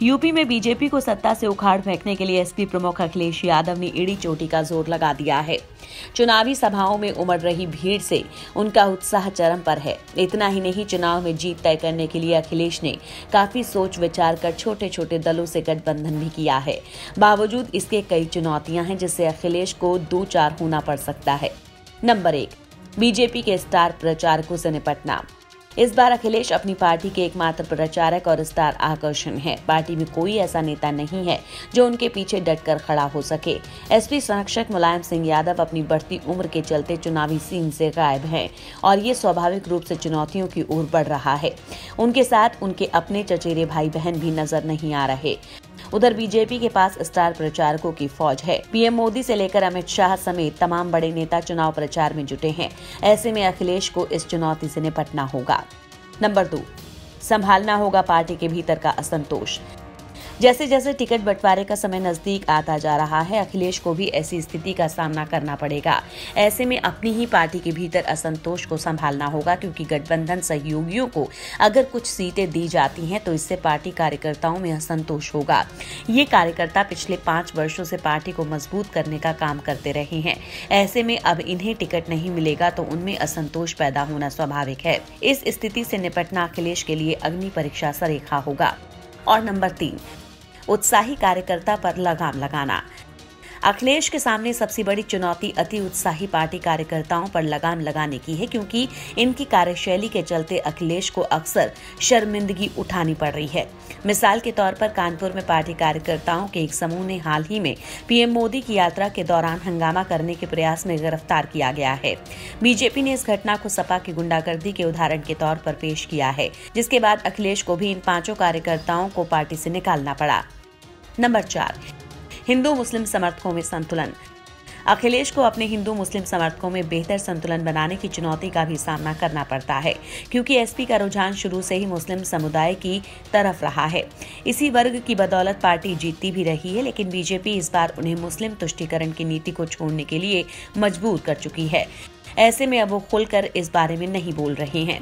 UP में BJP को सत्ता से उखाड़ फेंकने के लिए एसपी प्रमुख अखिलेश यादव ने एड़ी चोटी का जोर लगा दिया है। चुनावी सभाओं में उमड़ रही भीड़ से उनका उत्साह चरम पर है। इतना ही नहीं, चुनाव में जीत तय करने के लिए अखिलेश ने काफी सोच विचार कर छोटे छोटे दलों से गठबंधन भी किया है। बावजूद इसके कई चुनौतियां हैं जिससे अखिलेश को दो चार होना पड़ सकता है। नंबर 1, बीजेपी के स्टार प्रचारकों से निपटना। इस बार अखिलेश अपनी पार्टी के एकमात्र प्रचारक और स्टार आकर्षण हैं। पार्टी में कोई ऐसा नेता नहीं है जो उनके पीछे डटकर खड़ा हो सके। एसपी संरक्षक मुलायम सिंह यादव अपनी बढ़ती उम्र के चलते चुनावी सीन से गायब हैं और ये स्वाभाविक रूप से चुनौतियों की ओर बढ़ रहा है। उनके साथ उनके अपने चचेरे भाई बहन भी नजर नहीं आ रहे। उधर बीजेपी के पास स्टार प्रचारकों की फौज है। पीएम मोदी से लेकर अमित शाह समेत तमाम बड़े नेता चुनाव प्रचार में जुटे हैं। ऐसे में अखिलेश को इस चुनौती से निपटना होगा। नंबर 2, संभालना होगा पार्टी के भीतर का असंतोष। जैसे जैसे टिकट बंटवारे का समय नजदीक आता जा रहा है, अखिलेश को भी ऐसी स्थिति का सामना करना पड़ेगा। ऐसे में अपनी ही पार्टी के भीतर असंतोष को संभालना होगा, क्योंकि गठबंधन सहयोगियों को अगर कुछ सीटें दी जाती हैं तो इससे पार्टी कार्यकर्ताओं में असंतोष होगा। ये कार्यकर्ता पिछले 5 वर्षों से पार्टी को मजबूत करने का काम करते रहे हैं। ऐसे में अब इन्हें टिकट नहीं मिलेगा तो उनमें असंतोष पैदा होना स्वाभाविक है। इस स्थिति से निपटना अखिलेश के लिए अग्नि परीक्षा सरेखा होगा। और नंबर 3, उत्साही कार्यकर्ता पर लगाम लगाना। अखिलेश के सामने सबसे बड़ी चुनौती अति उत्साही पार्टी कार्यकर्ताओं पर लगाम लगाने की है, क्योंकि इनकी कार्यशैली के चलते अखिलेश को अक्सर शर्मिंदगी उठानी पड़ रही है। मिसाल के तौर पर कानपुर में पार्टी कार्यकर्ताओं के एक समूह ने हाल ही में पीएम मोदी की यात्रा के दौरान हंगामा करने के प्रयास में गिरफ्तार किया गया है। बीजेपी ने इस घटना को सपा की गुंडागर्दी के उदाहरण के तौर पर पेश किया है, जिसके बाद अखिलेश को भी इन 5 कार्यकर्ताओं को पार्टी से निकालना पड़ा। नंबर 4, हिंदू मुस्लिम समर्थकों में संतुलन। अखिलेश को अपने हिंदू मुस्लिम समर्थकों में बेहतर संतुलन बनाने की चुनौती का भी सामना करना पड़ता है, क्योंकि एसपी का रुझान शुरू से ही मुस्लिम समुदाय की तरफ रहा है। इसी वर्ग की बदौलत पार्टी जीतती भी रही है, लेकिन बीजेपी इस बार उन्हें मुस्लिम तुष्टीकरण की नीति को छोड़ने के लिए मजबूर कर चुकी है। ऐसे में अब वो खुलकर इस बारे में नहीं बोल रहे हैं।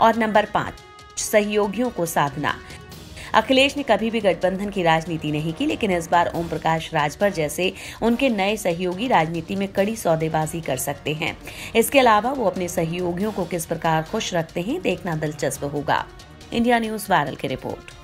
और नंबर 5, सहयोगियों को साधना। अखिलेश ने कभी भी गठबंधन की राजनीति नहीं की, लेकिन इस बार ओम प्रकाश राजभर जैसे उनके नए सहयोगी राजनीति में कड़ी सौदेबाजी कर सकते हैं। इसके अलावा वो अपने सहयोगियों को किस प्रकार खुश रखते हैं, देखना दिलचस्प होगा। इंडिया न्यूज़ वायरल की रिपोर्ट।